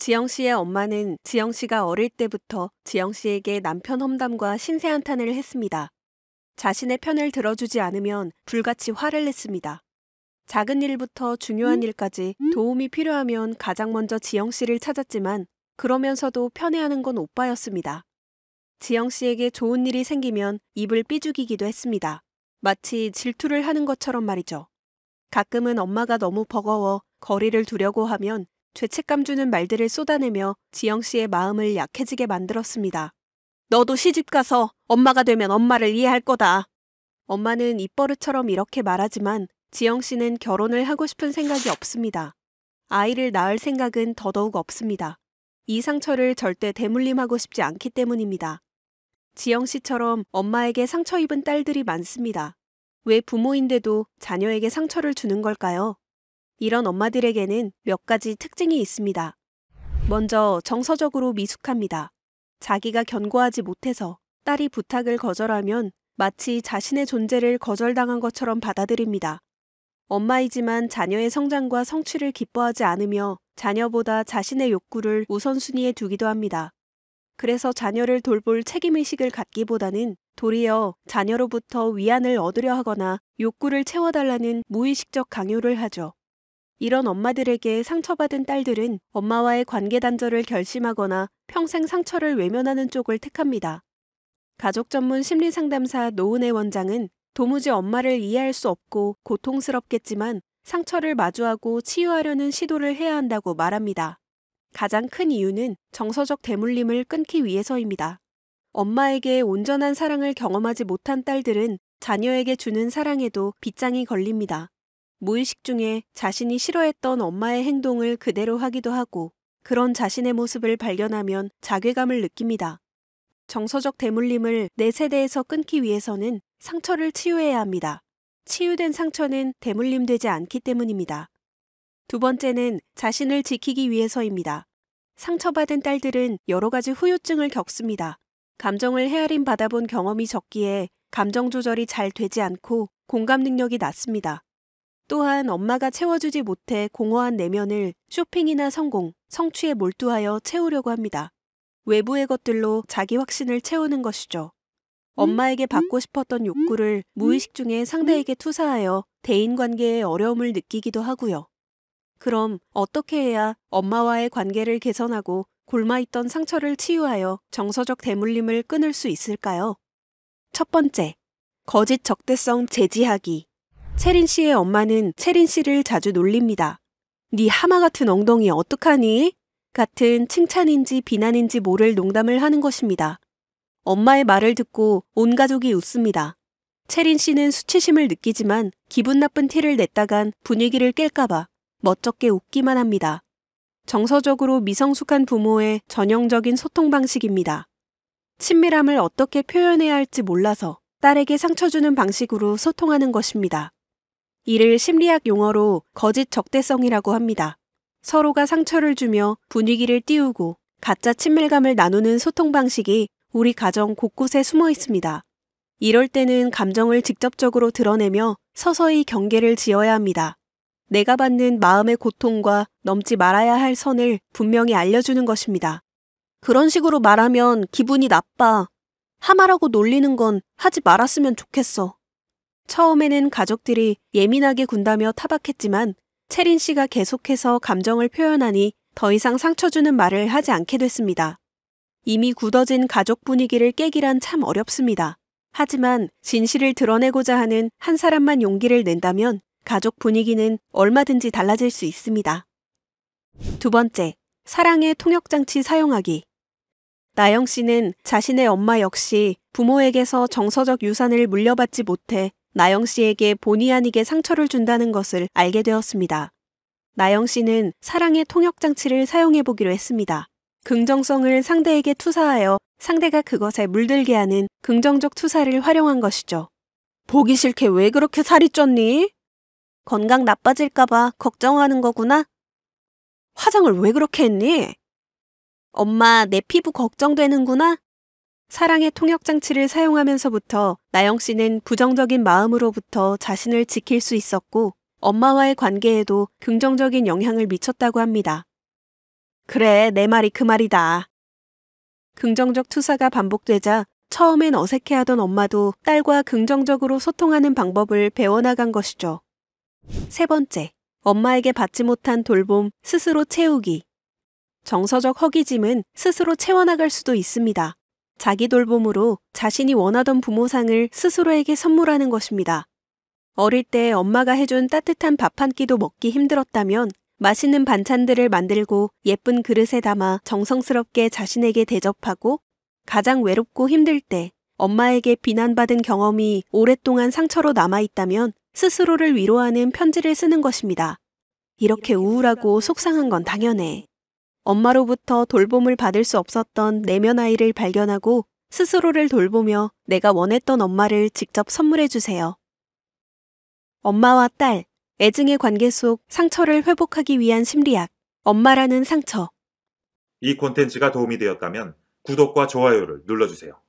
지영 씨의 엄마는 지영 씨가 어릴 때부터 지영 씨에게 남편 험담과 신세 한탄을 했습니다. 자신의 편을 들어주지 않으면 불같이 화를 냈습니다. 작은 일부터 중요한 일까지 도움이 필요하면 가장 먼저 지영 씨를 찾았지만 그러면서도 편애하는 건 오빠였습니다. 지영 씨에게 좋은 일이 생기면 입을 삐죽이기도 했습니다. 마치 질투를 하는 것처럼 말이죠. 가끔은 엄마가 너무 버거워 거리를 두려고 하면 죄책감 주는 말들을 쏟아내며 지영 씨의 마음을 약해지게 만들었습니다. 너도 시집가서 엄마가 되면 엄마를 이해할 거다. 엄마는 입버릇처럼 이렇게 말하지만 지영 씨는 결혼을 하고 싶은 생각이 없습니다. 아이를 낳을 생각은 더더욱 없습니다. 이 상처를 절대 대물림하고 싶지 않기 때문입니다. 지영 씨처럼 엄마에게 상처 입은 딸들이 많습니다. 왜 부모인데도 자녀에게 상처를 주는 걸까요? 이런 엄마들에게는 몇 가지 특징이 있습니다. 먼저 정서적으로 미숙합니다. 자기가 견고하지 못해서 딸이 부탁을 거절하면 마치 자신의 존재를 거절당한 것처럼 받아들입니다. 엄마이지만 자녀의 성장과 성취를 기뻐하지 않으며 자녀보다 자신의 욕구를 우선순위에 두기도 합니다. 그래서 자녀를 돌볼 책임의식을 갖기보다는 도리어 자녀로부터 위안을 얻으려 하거나 욕구를 채워달라는 무의식적 강요를 하죠. 이런 엄마들에게 상처받은 딸들은 엄마와의 관계 단절을 결심하거나 평생 상처를 외면하는 쪽을 택합니다. 가족 전문 심리상담사 노은혜 원장은 도무지 엄마를 이해할 수 없고 고통스럽겠지만 상처를 마주하고 치유하려는 시도를 해야 한다고 말합니다. 가장 큰 이유는 정서적 대물림을 끊기 위해서입니다. 엄마에게 온전한 사랑을 경험하지 못한 딸들은 자녀에게 주는 사랑에도 빗장이 걸립니다. 무의식 중에 자신이 싫어했던 엄마의 행동을 그대로 하기도 하고 그런 자신의 모습을 발견하면 자괴감을 느낍니다. 정서적 대물림을 내 세대에서 끊기 위해서는 상처를 치유해야 합니다. 치유된 상처는 대물림되지 않기 때문입니다. 두 번째는 자신을 지키기 위해서입니다. 상처받은 딸들은 여러 가지 후유증을 겪습니다. 감정을 헤아림 받아본 경험이 적기에 감정 조절이 잘 되지 않고 공감 능력이 낮습니다. 또한 엄마가 채워주지 못해 공허한 내면을 쇼핑이나 성공, 성취에 몰두하여 채우려고 합니다. 외부의 것들로 자기 확신을 채우는 것이죠. 엄마에게 받고 싶었던 욕구를 무의식 중에 상대에게 투사하여 대인관계에 어려움을 느끼기도 하고요. 그럼 어떻게 해야 엄마와의 관계를 개선하고 골마있던 상처를 치유하여 정서적 대물림을 끊을 수 있을까요? 첫 번째, 거짓 적대성 제지하기. 채린 씨의 엄마는 채린 씨를 자주 놀립니다. 네 하마 같은 엉덩이 어떡하니? 같은 칭찬인지 비난인지 모를 농담을 하는 것입니다. 엄마의 말을 듣고 온 가족이 웃습니다. 채린 씨는 수치심을 느끼지만 기분 나쁜 티를 냈다간 분위기를 깰까봐 멋쩍게 웃기만 합니다. 정서적으로 미성숙한 부모의 전형적인 소통 방식입니다. 친밀함을 어떻게 표현해야 할지 몰라서 딸에게 상처 주는 방식으로 소통하는 것입니다. 이를 심리학 용어로 거짓 적대성이라고 합니다. 서로가 상처를 주며 분위기를 띄우고 가짜 친밀감을 나누는 소통 방식이 우리 가정 곳곳에 숨어 있습니다. 이럴 때는 감정을 직접적으로 드러내며 서서히 경계를 지어야 합니다. 내가 받는 마음의 고통과 넘지 말아야 할 선을 분명히 알려주는 것입니다. 그런 식으로 말하면 기분이 나빠. 하마라고 놀리는 건 하지 말았으면 좋겠어. 처음에는 가족들이 예민하게 군다며 타박했지만 채린 씨가 계속해서 감정을 표현하니 더 이상 상처 주는 말을 하지 않게 됐습니다. 이미 굳어진 가족 분위기를 깨기란 참 어렵습니다. 하지만 진실을 드러내고자 하는 한 사람만 용기를 낸다면 가족 분위기는 얼마든지 달라질 수 있습니다. 두 번째, 사랑의 통역장치 사용하기. 나영 씨는 자신의 엄마 역시 부모에게서 정서적 유산을 물려받지 못해 나영 씨에게 본의 아니게 상처를 준다는 것을 알게 되었습니다. 나영 씨는 사랑의 통역장치를 사용해보기로 했습니다. 긍정성을 상대에게 투사하여 상대가 그것에 물들게 하는 긍정적 투사를 활용한 것이죠. 보기 싫게 왜 그렇게 살이 쪘니? 건강 나빠질까봐 걱정하는 거구나? 화장을 왜 그렇게 했니? 엄마, 내 피부 걱정되는구나? 사랑의 통역장치를 사용하면서부터 나영 씨는 부정적인 마음으로부터 자신을 지킬 수 있었고 엄마와의 관계에도 긍정적인 영향을 미쳤다고 합니다. 그래, 내 말이 그 말이다. 긍정적 투사가 반복되자 처음엔 어색해하던 엄마도 딸과 긍정적으로 소통하는 방법을 배워나간 것이죠. 세 번째, 엄마에게 받지 못한 돌봄 스스로 채우기. 정서적 허기짐은 스스로 채워나갈 수도 있습니다. 자기 돌봄으로 자신이 원하던 부모상을 스스로에게 선물하는 것입니다. 어릴 때 엄마가 해준 따뜻한 밥 한 끼도 먹기 힘들었다면 맛있는 반찬들을 만들고 예쁜 그릇에 담아 정성스럽게 자신에게 대접하고, 가장 외롭고 힘들 때 엄마에게 비난받은 경험이 오랫동안 상처로 남아있다면 스스로를 위로하는 편지를 쓰는 것입니다. 이렇게 우울하고 속상한 건 당연해. 엄마로부터 돌봄을 받을 수 없었던 내면 아이를 발견하고 스스로를 돌보며 내가 원했던 엄마를 직접 선물해 주세요. 엄마와 딸, 애증의 관계 속 상처를 회복하기 위한 심리학, 엄마라는 상처. 이 콘텐츠가 도움이 되었다면 구독과 좋아요를 눌러주세요.